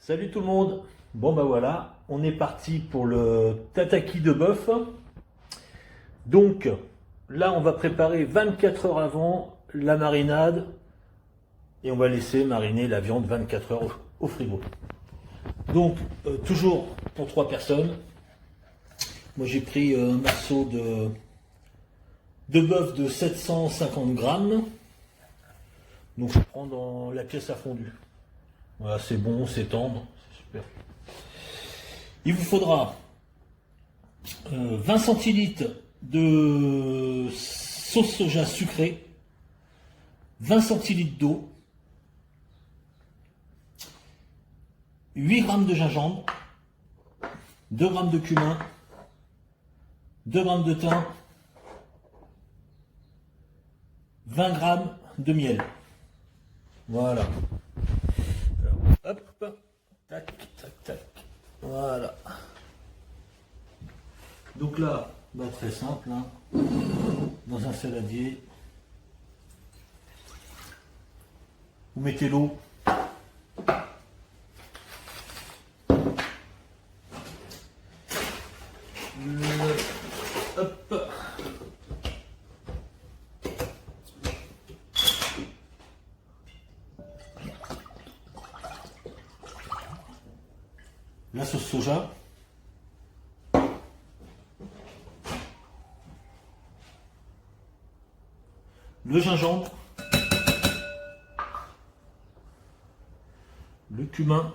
Salut tout le monde. Bon bah voilà, on est parti pour le tataki de bœuf. Donc là on va préparer 24 heures avant la marinade et on va laisser mariner la viande 24 heures au frigo. Donc toujours pour 3 personnes. Moi j'ai pris un morceau de bœuf de 750 grammes. Donc je prends dans la pièce à fondu. Voilà, c'est bon, c'est tendre, c'est super. Il vous faudra 20 centilitres de sauce soja sucrée, 20 centilitres d'eau, 8 g de gingembre, 2 g de cumin, 2 g de thym, 20 g de miel. Voilà. Alors, hop, tac, tac, tac. Voilà. Donc là, bah, très simple, hein. Dans un saladier, vous mettez l'eau. Hop. La sauce soja. Le gingembre. Le cumin.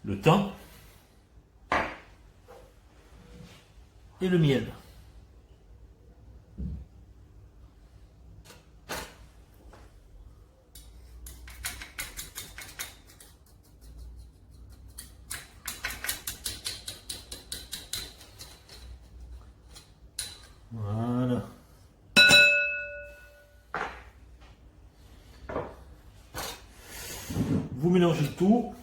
Le thym. Et le miel. Voilà. Vous mélangez le tout.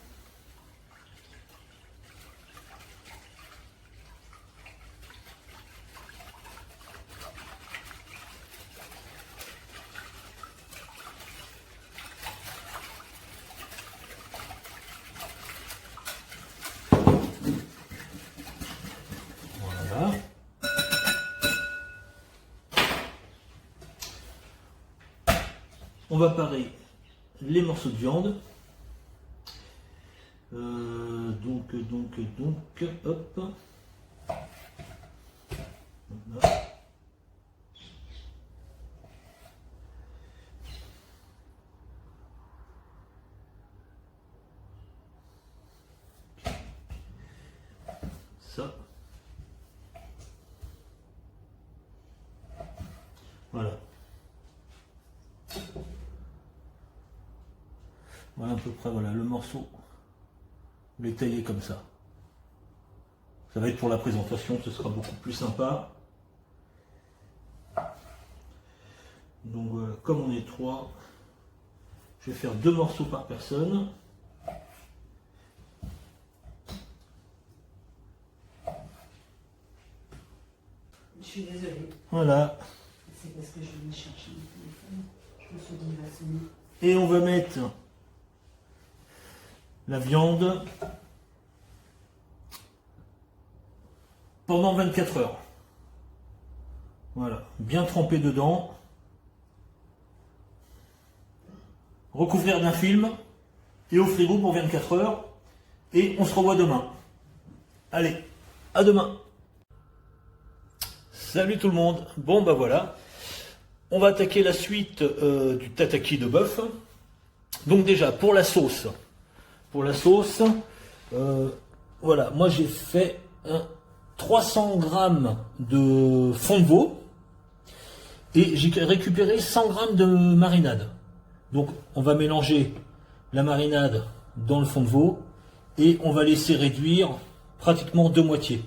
Voilà. On va parer les morceaux de viande. Donc, hop. Voilà. Ça. Voilà. Voilà à peu près, voilà le morceau. Vous les taillez comme ça. Ça va être pour la présentation, ce sera beaucoup plus sympa. Donc voilà, comme on est 3, je vais faire 2 morceaux par personne. Je suis désolée. Voilà. C'est parce que je venais chercher mon téléphone. Je me suis dit, il va sonner. Et on va mettre la viande pendant 24 heures. Voilà, bien trempé dedans. Recouvrir d'un film et au frigo pour 24 heures. Et on se revoit demain. Allez, à demain. Salut tout le monde. Bon bah voilà. On va attaquer la suite du tataki de bœuf. Donc déjà pour la sauce. Voilà, moi j'ai fait 300 grammes de fond de veau et j'ai récupéré 100 grammes de marinade. Donc on va mélanger la marinade dans le fond de veau et on va laisser réduire pratiquement de moitié.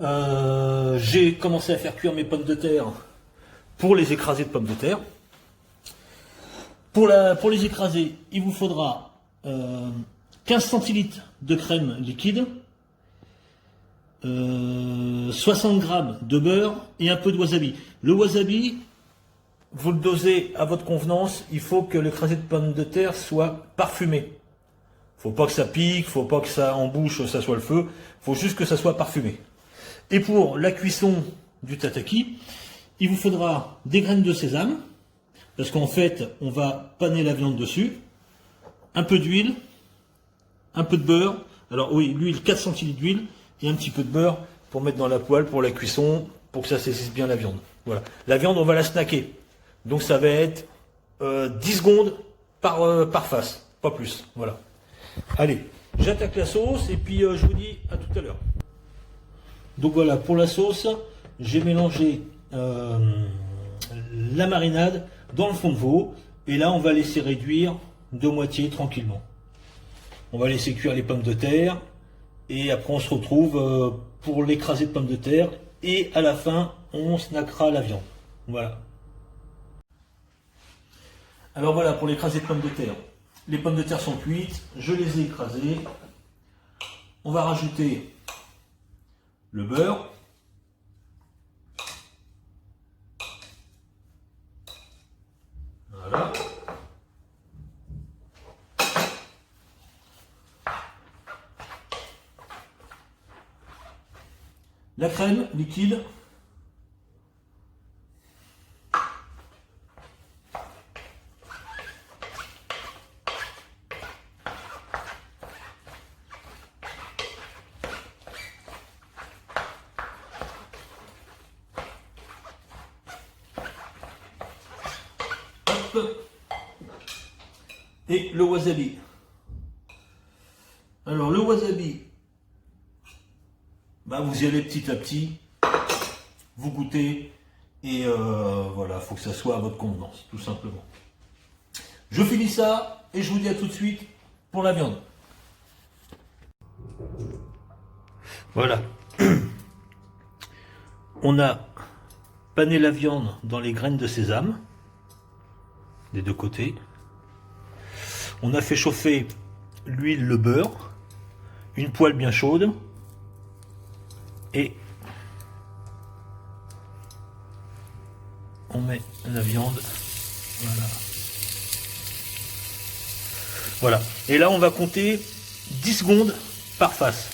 J'ai commencé à faire cuire mes pommes de terre pour les écraser de pommes de terre. Pour les écraser, il vous faudra 15 centilitres de crème liquide, 60 grammes de beurre et un peu de wasabi. Le wasabi, vous le dosez à votre convenance. Il faut que l'écrasé de pommes de terre soit parfumé. Faut pas que ça pique, faut pas que ça en bouche, ça soit le feu. Faut juste que ça soit parfumé. Et pour la cuisson du tataki, il vous faudra des graines de sésame, parce qu'en fait, on va paner la viande dessus, un peu d'huile, un peu de beurre. Alors oui, l'huile, 4 centilitres d'huile et un petit peu de beurre pour mettre dans la poêle pour la cuisson, pour que ça saisisse bien la viande. Voilà. La viande, on va la snacker. Donc ça va être 10 secondes par face, pas plus. Voilà. Allez, j'attaque la sauce et puis je vous dis à tout à l'heure. Donc voilà, pour la sauce, j'ai mélangé la marinade dans le fond de veau. Et là, on va laisser réduire de moitié tranquillement. On va laisser cuire les pommes de terre. Et après, on se retrouve pour l'écrasé de pommes de terre. Et à la fin, on snackera la viande. Voilà. Alors voilà pour l'écrasé de pommes de terre. Les pommes de terre sont cuites. Je les ai écrasées. On va rajouter le beurre. Voilà. La crème liquide. Hop. Et le wasabi. Alors le wasabi, bah, vous y allez petit à petit, vous goûtez et voilà, faut que ça soit à votre convenance, tout simplement. Je finis ça et je vous dis à tout de suite pour la viande. Voilà. On a pané la viande dans les graines de sésame des deux côtés. On a fait chauffer l'huile, le beurre, une poêle bien chaude et on met la viande. Voilà. Voilà. Et là, on va compter 10 secondes par face.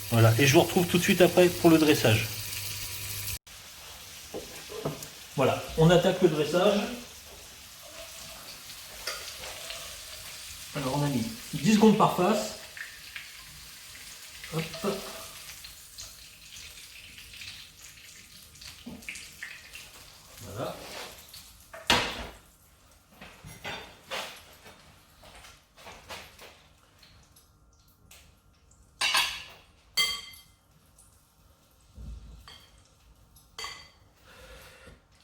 Voilà. Et je vous retrouve tout de suite après pour le dressage. Voilà. On attaque le dressage. Alors, on a mis 10 secondes par face. Hop. Voilà.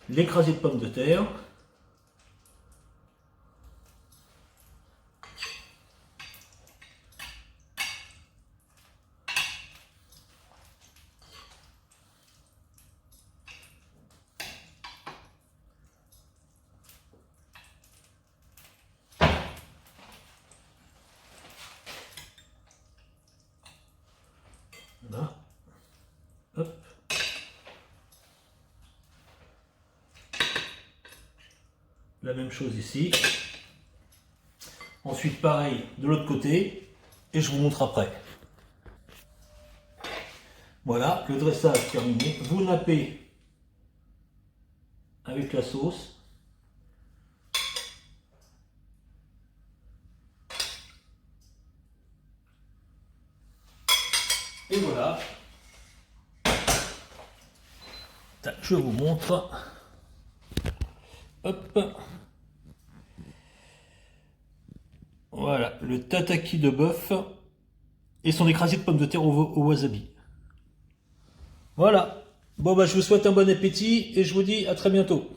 L'écrasé de pommes de terre. Voilà. Hop. La même chose ici. Ensuite, pareil de l'autre côté. Et je vous montre après. Voilà, le dressage terminé. Vous nappez avec la sauce. Et voilà. Je vous montre. Hop. Voilà, le tataki de bœuf et son écrasé de pommes de terre au wasabi. Voilà. Bon, bah, je vous souhaite un bon appétit et je vous dis à très bientôt.